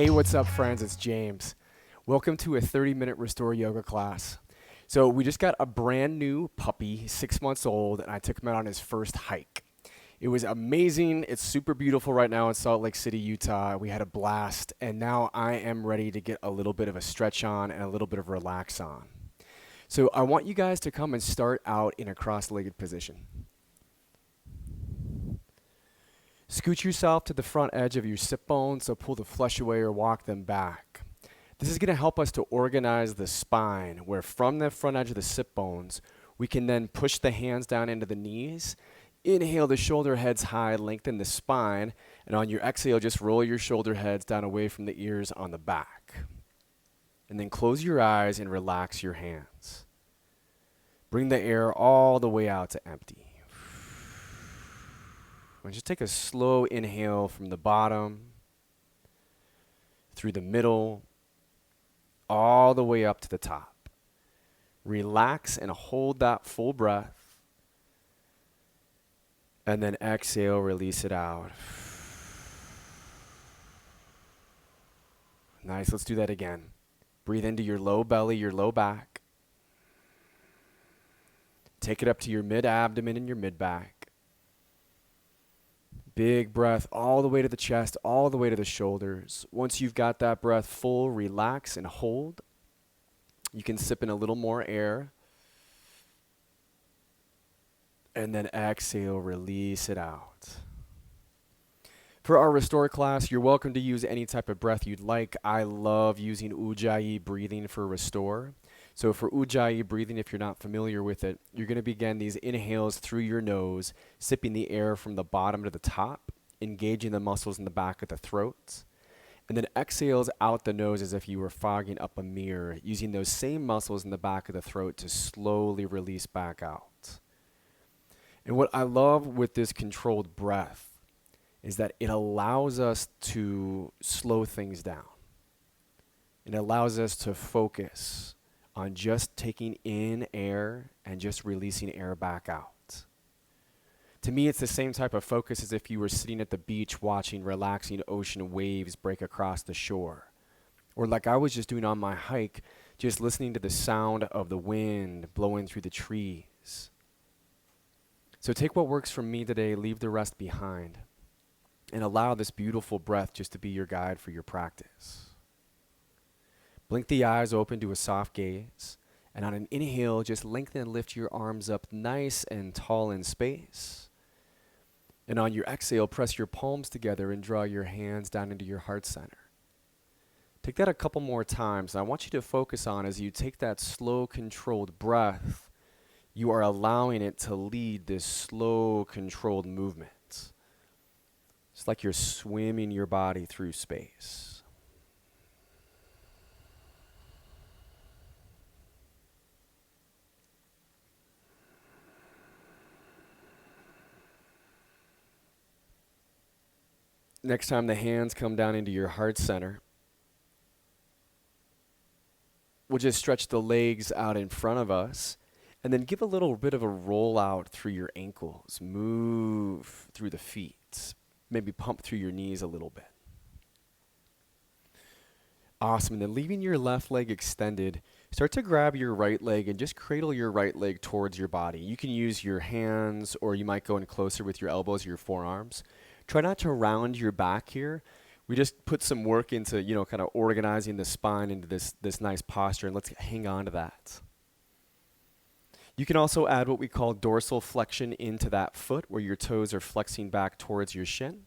Hey, what's up, friends? It's James. Welcome to a 30-minute Restore yoga class. So we just got a brand new puppy, 6 months old, and I took him out on his first hike. It was amazing. It's super beautiful right now in Salt Lake City, Utah. We had a blast, and now I am ready to get a little bit of a stretch on and a little bit of relax on. So I want you guys to come and start out in a cross-legged position. Scoot yourself to the front edge of your sit bones, so pull the flesh away or walk them back. This is going to help us to organize the spine, where from the front edge of the sit bones, we can then push the hands down into the knees. Inhale the shoulder heads high, lengthen the spine, and on your exhale, just roll your shoulder heads down away from the ears on the back. And then close your eyes and relax your hands. Bring the air all the way out to empty. And just take a slow inhale from the bottom, through the middle, all the way up to the top. Relax and hold that full breath. And then exhale, release it out. Nice, let's do that again. Breathe into your low belly, your low back. Take it up to your mid-abdomen and your mid-back. Big breath all the way to the chest, all the way to the shoulders. Once you've got that breath full, relax and hold. You can sip in a little more air. And then exhale, release it out. For our Restore class, you're welcome to use any type of breath you'd like. I love using Ujjayi Breathing for Restore. So for Ujjayi Breathing, if you're not familiar with it, you're going to begin these inhales through your nose, sipping the air from the bottom to the top, engaging the muscles in the back of the throat. And then exhales out the nose as if you were fogging up a mirror, using those same muscles in the back of the throat to slowly release back out. And what I love with this controlled breath is that it allows us to slow things down. It allows us to focus on just taking in air and just releasing air back out. To me, it's the same type of focus as if you were sitting at the beach watching relaxing ocean waves break across the shore. Or like I was just doing on my hike, just listening to the sound of the wind blowing through the trees. So take what works for me today, leave the rest behind, and allow this beautiful breath just to be your guide for your practice. Blink the eyes open to a soft gaze, and on an inhale, just lengthen and lift your arms up nice and tall in space. And on your exhale, press your palms together and draw your hands down into your heart center. Take that a couple more times, and I want you to focus on, as you take that slow, controlled breath, you are allowing it to lead this slow, controlled movement. It's like you're swimming your body through space. Next time the hands come down into your heart center, we'll just stretch the legs out in front of us and then give a little bit of a roll out through your ankles. Move through the feet. Maybe pump through your knees a little bit. Awesome. And then leaving your left leg extended, start to grab your right leg and just cradle your right leg towards your body. You can use your hands, or you might go in closer with your elbows or your forearms. Try not to round your back here. We just put some work into, kind of organizing the spine into this nice posture, and let's hang on to that. You can also add what we call dorsal flexion into that foot, where your toes are flexing back towards your shin.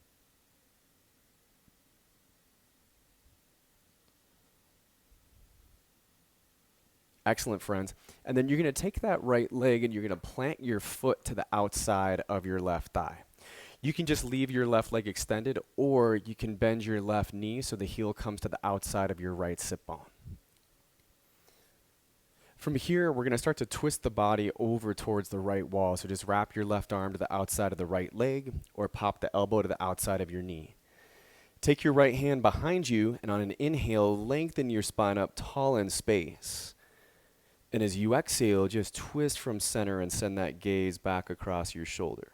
Excellent, friends. And then you're going to take that right leg and you're going to plant your foot to the outside of your left thigh. You can just leave your left leg extended, or you can bend your left knee so the heel comes to the outside of your right sit bone. From here, we're going to start to twist the body over towards the right wall. So just wrap your left arm to the outside of the right leg, or pop the elbow to the outside of your knee. Take your right hand behind you, and on an inhale, lengthen your spine up tall in space. And as you exhale, just twist from center and send that gaze back across your shoulder.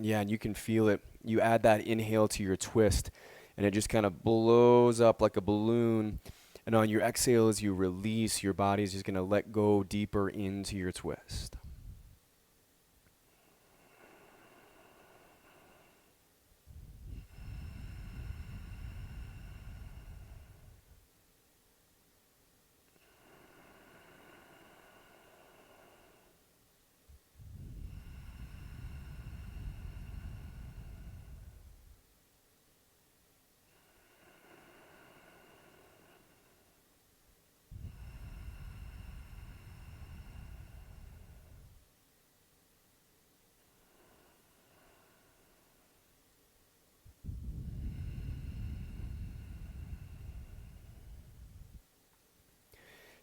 Yeah, and you can feel it. You add that inhale to your twist, and it just kind of blows up like a balloon. And on your exhale, as you release, your body is just going to let go deeper into your twist.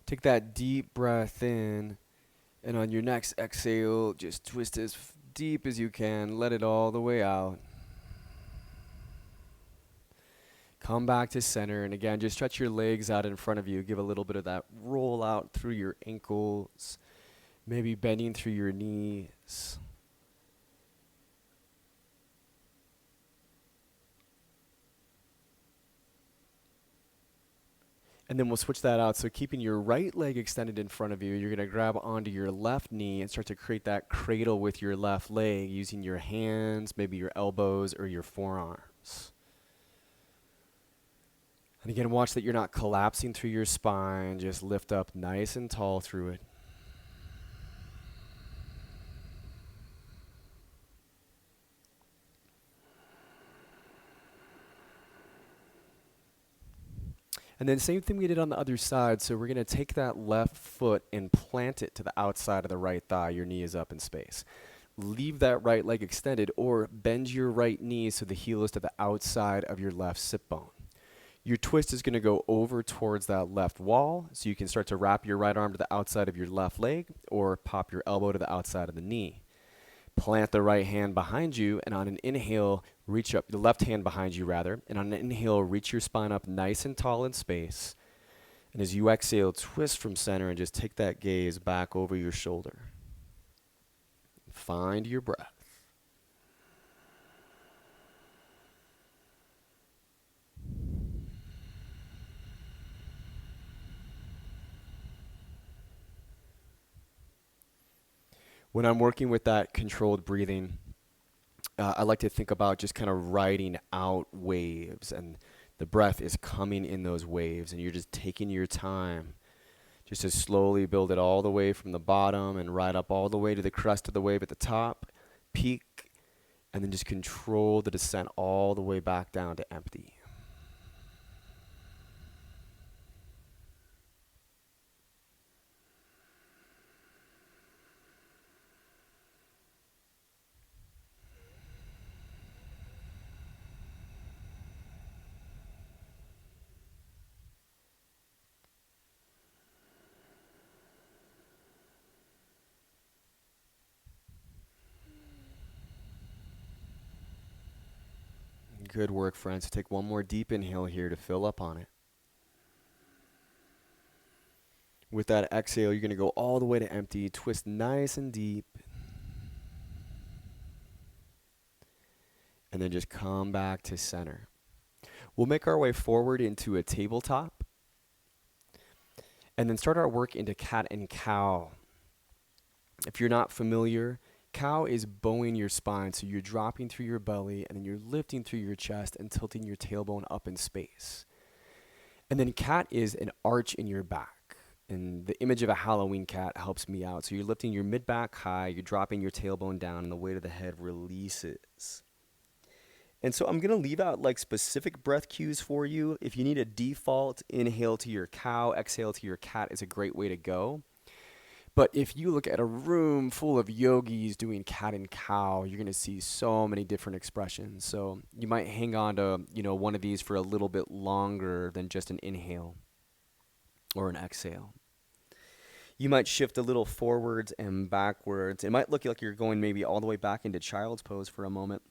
Take that deep breath in, and on your next exhale, just twist as deep as you can. Let it all the way out. Come back to center, and again, just stretch your legs out in front of you. Give a little bit of that roll out through your ankles, maybe bending through your knees. And then we'll switch that out. So keeping your right leg extended in front of you, you're going to grab onto your left knee and start to create that cradle with your left leg using your hands, maybe your elbows or your forearms. And again, watch that you're not collapsing through your spine. Just lift up nice and tall through it. And then same thing we did on the other side. So we're going to take that left foot and plant it to the outside of the right thigh. Your knee is up in space. Leave that right leg extended, or bend your right knee so the heel is to the outside of your left sit bone. Your twist is going to go over towards that left wall, so you can start to wrap your right arm to the outside of your left leg, or pop your elbow to the outside of the knee. Plant the right hand behind you, and on an inhale, reach up, the left hand behind you rather, and on an inhale, reach your spine up nice and tall in space. And as you exhale, twist from center and just take that gaze back over your shoulder. Find your breath. When I'm working with that controlled breathing, I like to think about just kind of riding out waves, and the breath is coming in those waves, and you're just taking your time just to slowly build it all the way from the bottom and ride up all the way to the crest of the wave at the top, peak, and then just control the descent all the way back down to empty. Good work, friends. Take one more deep inhale here to fill up on it. With that exhale, you're going to go all the way to empty. Twist nice and deep. And then just come back to center. We'll make our way forward into a tabletop. And then start our work into cat and cow. If you're not familiar, cow is bowing your spine. So you're dropping through your belly, and then you're lifting through your chest and tilting your tailbone up in space. And then cat is an arch in your back. And the image of a Halloween cat helps me out. So you're lifting your mid-back high, you're dropping your tailbone down, and the weight of the head releases. And so I'm going to leave out like specific breath cues for you. If you need a default, inhale to your cow, exhale to your cat is a great way to go. But if you look at a room full of yogis doing cat and cow, you're going to see so many different expressions. So you might hang on to, one of these for a little bit longer than just an inhale or an exhale. You might shift a little forwards and backwards. It might look like you're going maybe all the way back into child's pose for a moment.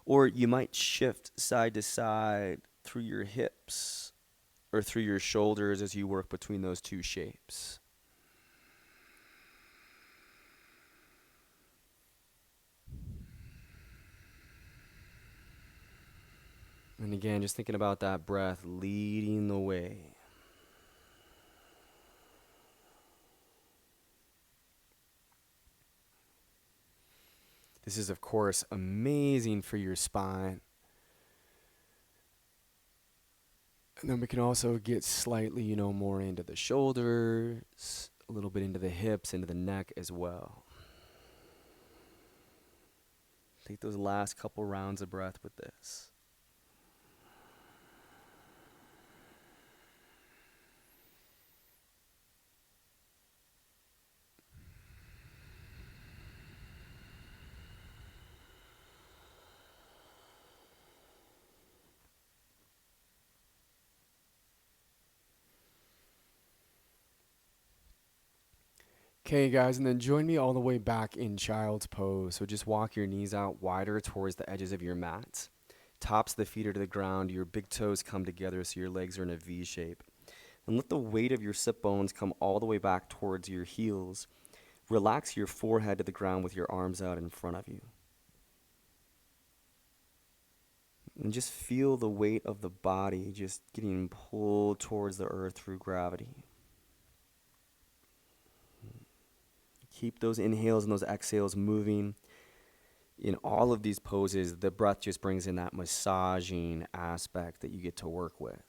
Or you might shift side to side through your hips or through your shoulders as you work between those two shapes. And again, just thinking about that breath leading the way. This is, of course, amazing for your spine. And then we can also get slightly, more into the shoulders, a little bit into the hips, into the neck as well. Take those last couple rounds of breath with this. Okay, guys, and then join me all the way back in child's pose. So just walk your knees out wider towards the edges of your mat. Tops of the feet are to the ground. Your big toes come together so your legs are in a V shape. And let the weight of your sit bones come all the way back towards your heels. Relax your forehead to the ground with your arms out in front of you. And just feel the weight of the body just getting pulled towards the earth through gravity. Keep those inhales and those exhales moving. In all of these poses, the breath just brings in that massaging aspect that you get to work with.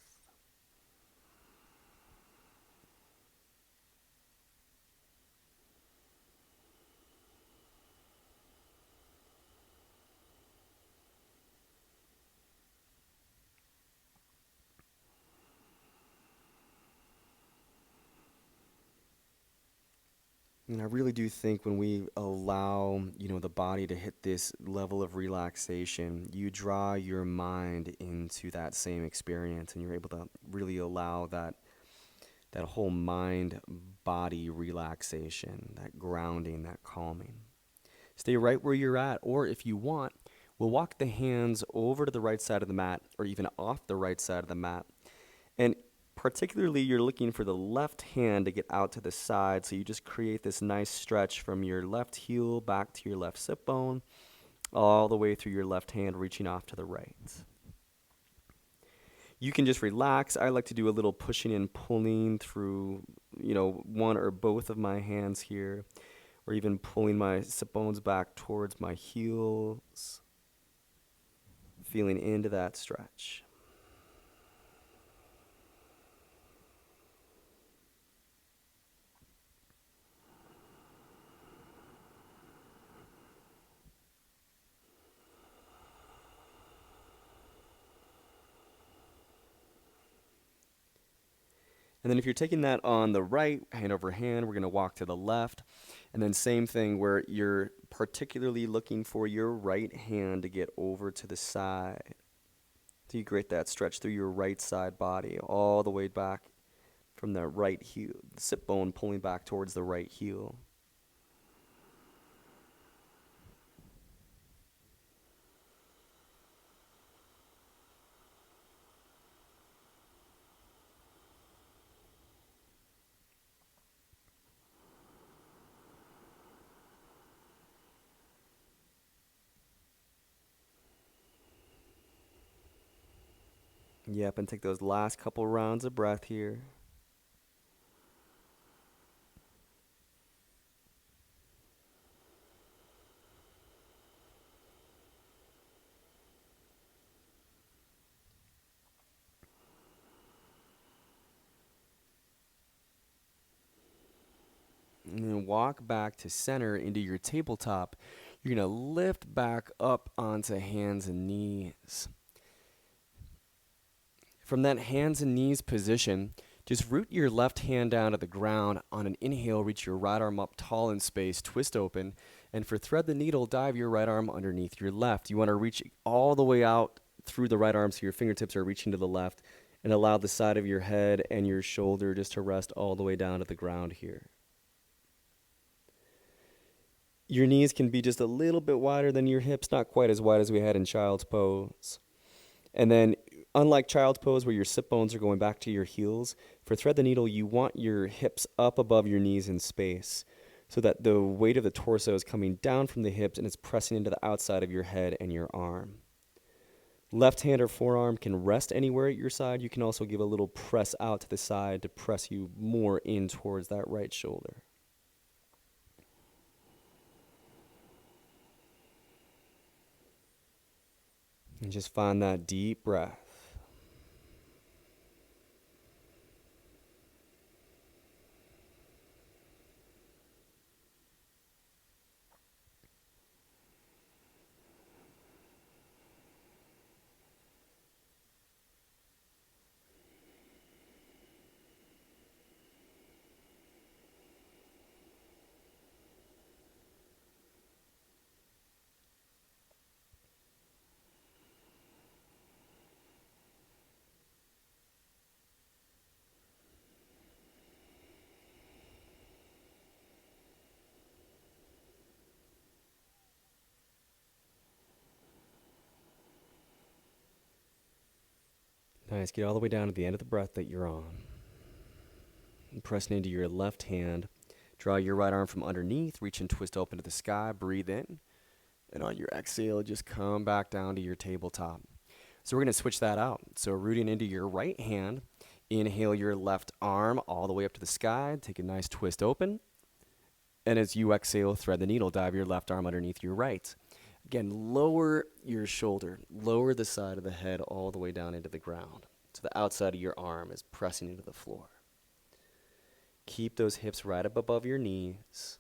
And I really do think when we allow, the body to hit this level of relaxation, you draw your mind into that same experience, and you're able to really allow that whole mind-body relaxation, that grounding, that calming. Stay right where you're at, or if you want, we'll walk the hands over to the right side of the mat, or even off the right side of the mat. And particularly, you're looking for the left hand to get out to the side, so you just create this nice stretch from your left heel back to your left sit bone, all the way through your left hand, reaching off to the right. You can just relax. I like to do a little pushing and pulling through, one or both of my hands here, or even pulling my sit bones back towards my heels, feeling into that stretch. And then if you're taking that on the right, hand over hand, we're going to walk to the left. And then same thing where you're particularly looking for your right hand to get over to the side. So you create that stretch through your right side body, all the way back from the right heel, the sit bone pulling back towards the right heel. Yep, and take those last couple rounds of breath here. And then walk back to center into your tabletop. You're going to lift back up onto hands and knees. From that hands and knees position, just root your left hand down to the ground. On an inhale, reach your right arm up tall in space, twist open. And for thread the needle, dive your right arm underneath your left. You want to reach all the way out through the right arm so your fingertips are reaching to the left, and allow the side of your head and your shoulder just to rest all the way down to the ground here. Your knees can be just a little bit wider than your hips, not quite as wide as we had in child's pose. And then, unlike child's pose where your sit bones are going back to your heels, for thread the needle, you want your hips up above your knees in space so that the weight of the torso is coming down from the hips and it's pressing into the outside of your head and your arm. Left hand or forearm can rest anywhere at your side. You can also give a little press out to the side to press you more in towards that right shoulder. And just find that deep breath. Nice. Get all the way down to the end of the breath that you're on. And pressing into your left hand. Draw your right arm from underneath. Reach and twist open to the sky. Breathe in. And on your exhale, just come back down to your tabletop. So we're going to switch that out. So rooting into your right hand. Inhale your left arm all the way up to the sky. Take a nice twist open. And as you exhale, thread the needle. Dive your left arm underneath your right. Again, lower your shoulder. Lower the side of the head all the way down into the ground. So the outside of your arm is pressing into the floor. Keep those hips right up above your knees.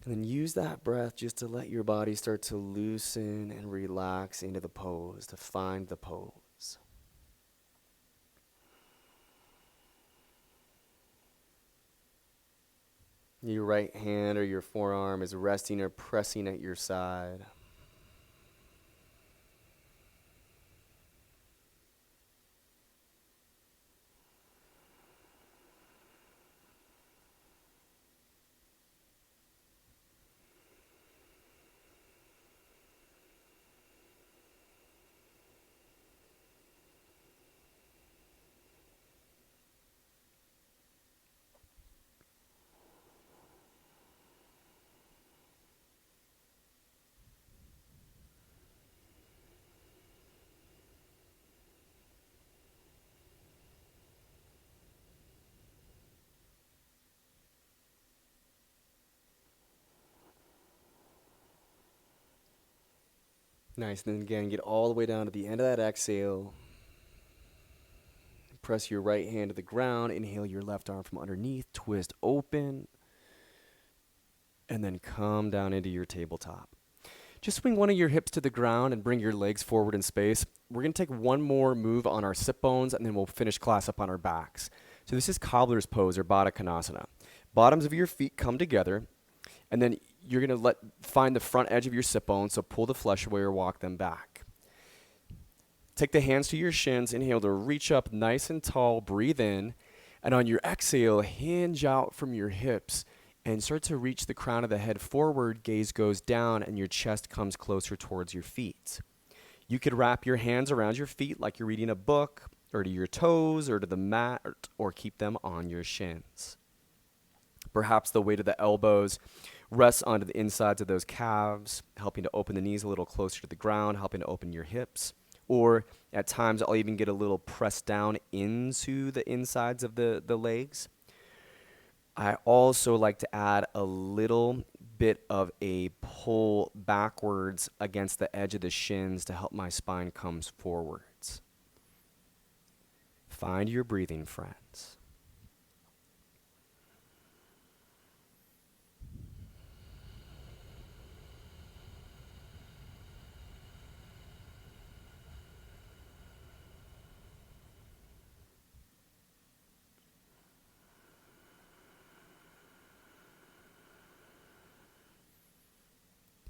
And then use that breath just to let your body start to loosen and relax into the pose, to find the pose. Your right hand or your forearm is resting or pressing at your side. Nice. And then again, get all the way down to the end of that exhale. Press your right hand to the ground. Inhale your left arm from underneath. Twist open. And then come down into your tabletop. Just swing one of your hips to the ground and bring your legs forward in space. We're going to take one more move on our sit bones, and then we'll finish class up on our backs. So this is Cobbler's pose, or Badakanasana. Bottoms of your feet come together, and then you're going to find the front edge of your sit bones, so pull the flesh away or walk them back. Take the hands to your shins. Inhale to reach up nice and tall. Breathe in. And on your exhale, hinge out from your hips and start to reach the crown of the head forward. Gaze goes down, and your chest comes closer towards your feet. You could wrap your hands around your feet like you're reading a book, or to your toes, or to the mat, or keep them on your shins. Perhaps the weight of the elbows rests onto the insides of those calves, helping to open the knees a little closer to the ground, helping to open your hips. Or at times, I'll even get a little pressed down into the insides of the legs. I also like to add a little bit of a pull backwards against the edge of the shins to help my spine come forwards. Find your breathing, friends.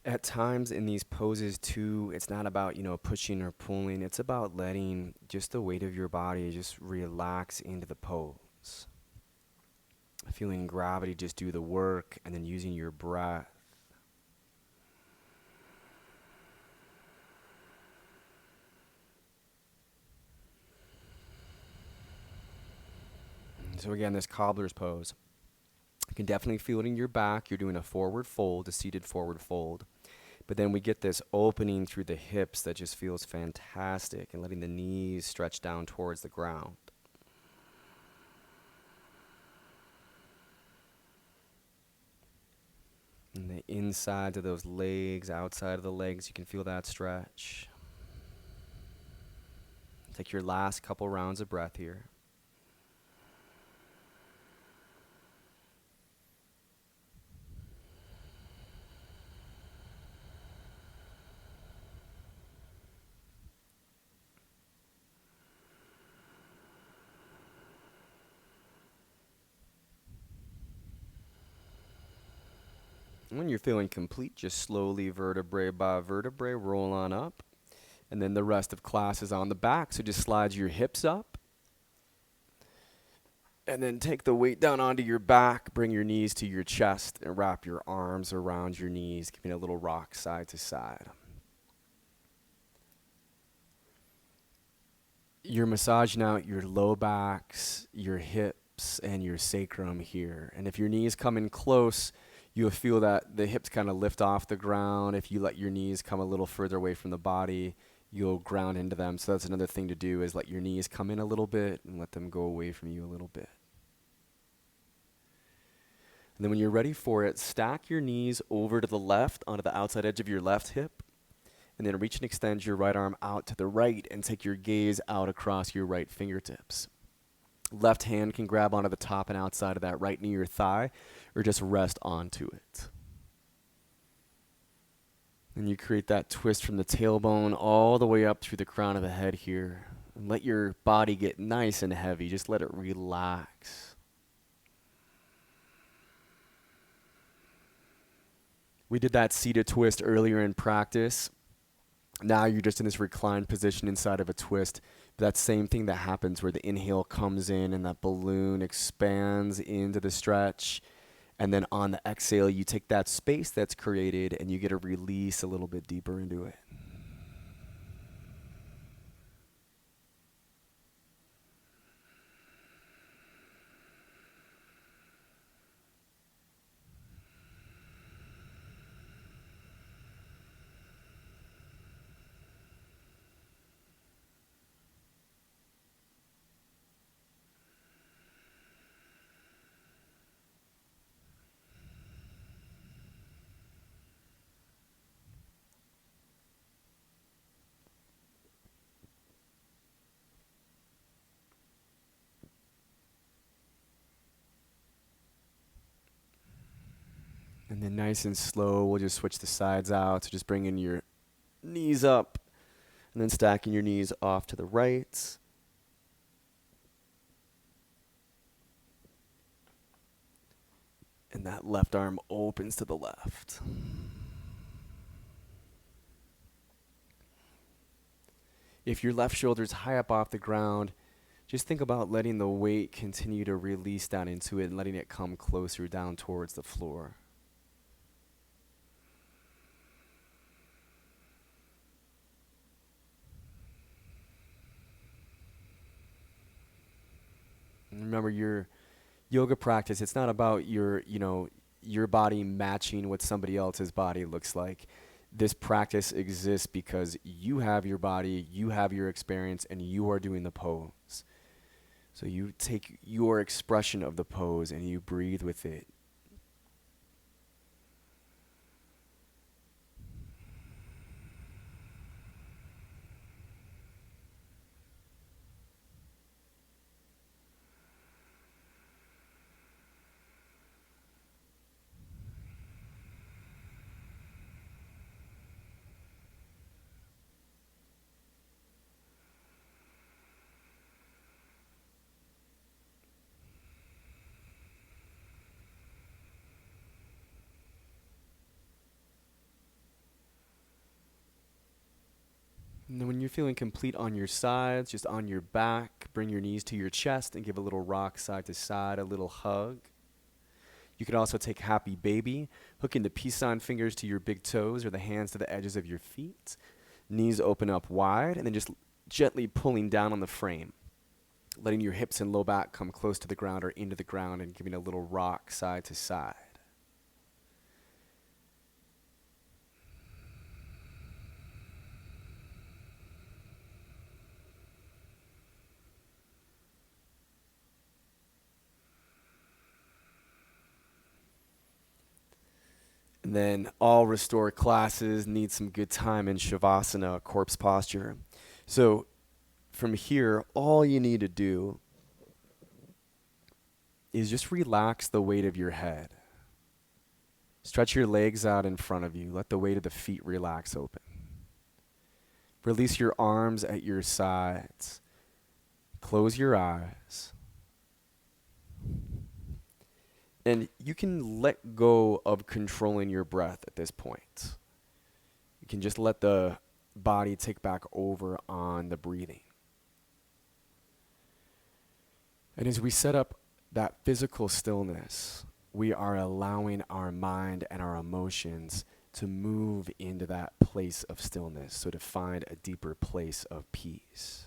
At times in these poses too, it's not about, pushing or pulling. It's about letting just the weight of your body just relax into the pose. Feeling gravity just do the work, and then using your breath. So again, this cobbler's pose. You can definitely feel it in your back. You're doing a forward fold, a seated forward fold. But then we get this opening through the hips that just feels fantastic, and letting the knees stretch down towards the ground. And the inside of those legs, outside of the legs, you can feel that stretch. Take your last couple rounds of breath here. When you're feeling complete, just slowly vertebrae by vertebrae roll on up. And then the rest of class is on the back, so just slide your hips up. And then take the weight down onto your back, bring your knees to your chest, and wrap your arms around your knees, giving a little rock side to side. You're massaging out your low backs, your hips, and your sacrum here. And if your knees come in close, you'll feel that the hips kind of lift off the ground. If you let your knees come a little further away from the body, you'll ground into them. So that's another thing to do, is let your knees come in a little bit and let them go away from you a little bit. And then when you're ready for it, stack your knees over to the left onto the outside edge of your left hip. And then reach and extend your right arm out to the right and take your gaze out across your right fingertips. Left hand can grab onto the top and outside of that right knee or thigh, or just rest onto it. And you create that twist from the tailbone all the way up through the crown of the head here. And let your body get nice and heavy. Just let it relax. We did that seated twist earlier in practice. Now you're just in this reclined position inside of a twist. That same thing that happens where the inhale comes in and that balloon expands into the stretch. And then on the exhale, you take that space that's created and you get a release a little bit deeper into it. And then nice and slow, we'll just switch the sides out. So just bringing your knees up and then stacking your knees off to the right. And that left arm opens to the left. If your left shoulder's high up off the ground, just think about letting the weight continue to release down into it and letting it come closer down towards the floor. And remember, your yoga practice, it's not about your body matching what somebody else's body looks like. This practice exists because you have your body, you have your experience, and you are doing the pose. So you take your expression of the pose and you breathe with it. And then when you're feeling complete on your sides, just on your back, bring your knees to your chest and give a little rock side to side, a little hug. You can also take happy baby, hooking the peace sign fingers to your big toes or the hands to the edges of your feet. Knees open up wide, and then just gently pulling down on the frame, letting your hips and low back come close to the ground or into the ground and giving a little rock side to side. And then all Restore classes need some good time in Shavasana, corpse posture. So from here, all you need to do is just relax the weight of your head. Stretch your legs out in front of you. Let the weight of the feet relax open. Release your arms at your sides. Close your eyes. And you can let go of controlling your breath at this point. You can just let the body take back over on the breathing. And as we set up that physical stillness, we are allowing our mind and our emotions to move into that place of stillness, so to find a deeper place of peace.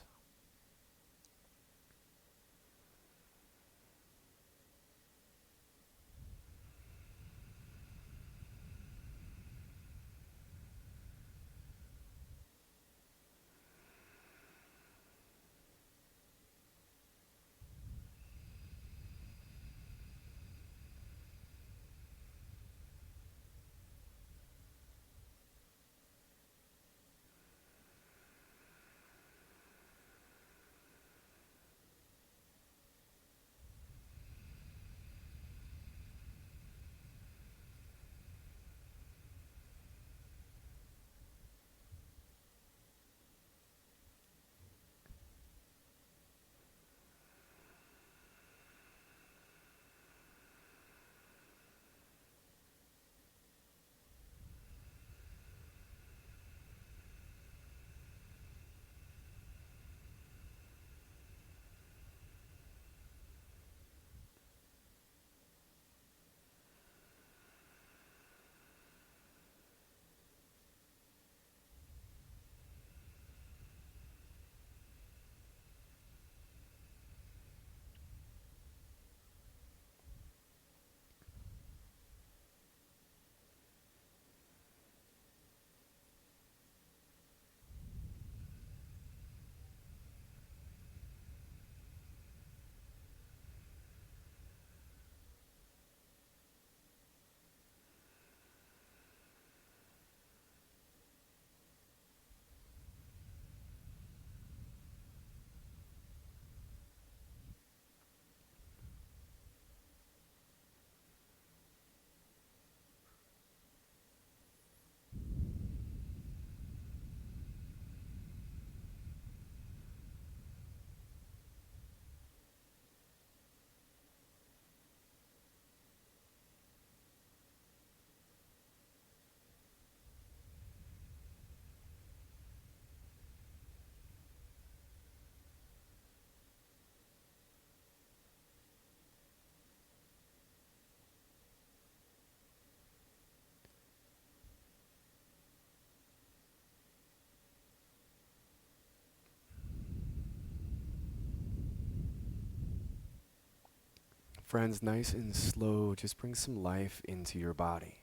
Friends, nice and slow, just bring some life into your body.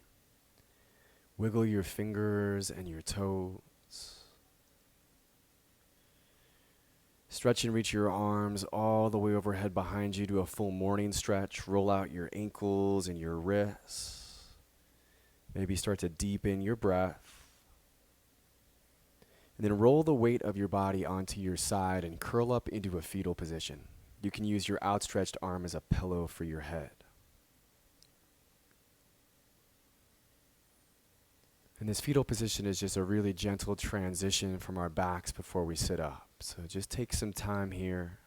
Wiggle your fingers and your toes. Stretch and reach your arms all the way overhead behind you. Do a full morning stretch. Roll out your ankles and your wrists. Maybe start to deepen your breath. And then roll the weight of your body onto your side and curl up into a fetal position. You can use your outstretched arm as a pillow for your head. And this fetal position is just a really gentle transition from our backs before we sit up. So just take some time here.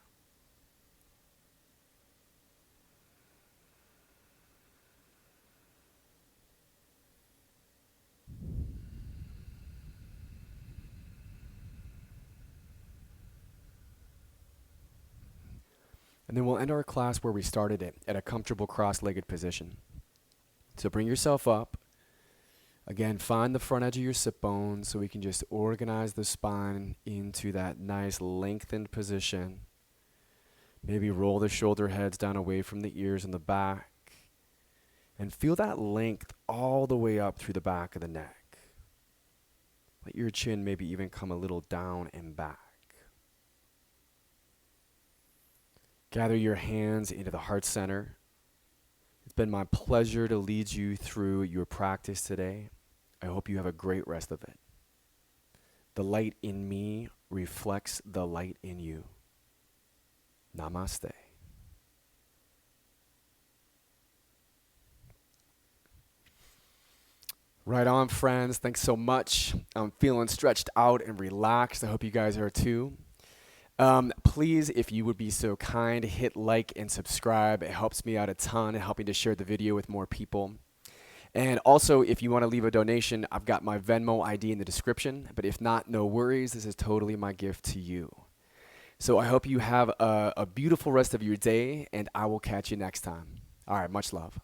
And then we'll end our class where we started it, at a comfortable cross-legged position. So bring yourself up. Again, find the front edge of your sit bones so we can just organize the spine into that nice lengthened position. Maybe roll the shoulder heads down away from the ears and the back. And feel that length all the way up through the back of the neck. Let your chin maybe even come a little down and back. Gather your hands into the heart center. It's been my pleasure to lead you through your practice today. I hope you have a great rest of it. The light in me reflects the light in you. Namaste. Right on, friends. Thanks so much. I'm feeling stretched out and relaxed. I hope you guys are too. Please, if you would be so kind, hit like and subscribe. It helps me out a ton, helping to share the video with more people. And also, if you want to leave a donation, I've got my Venmo ID in the description. But if not, no worries. This is totally my gift to you. So I hope you have a beautiful rest of your day, and I will catch you next time. All right, much love.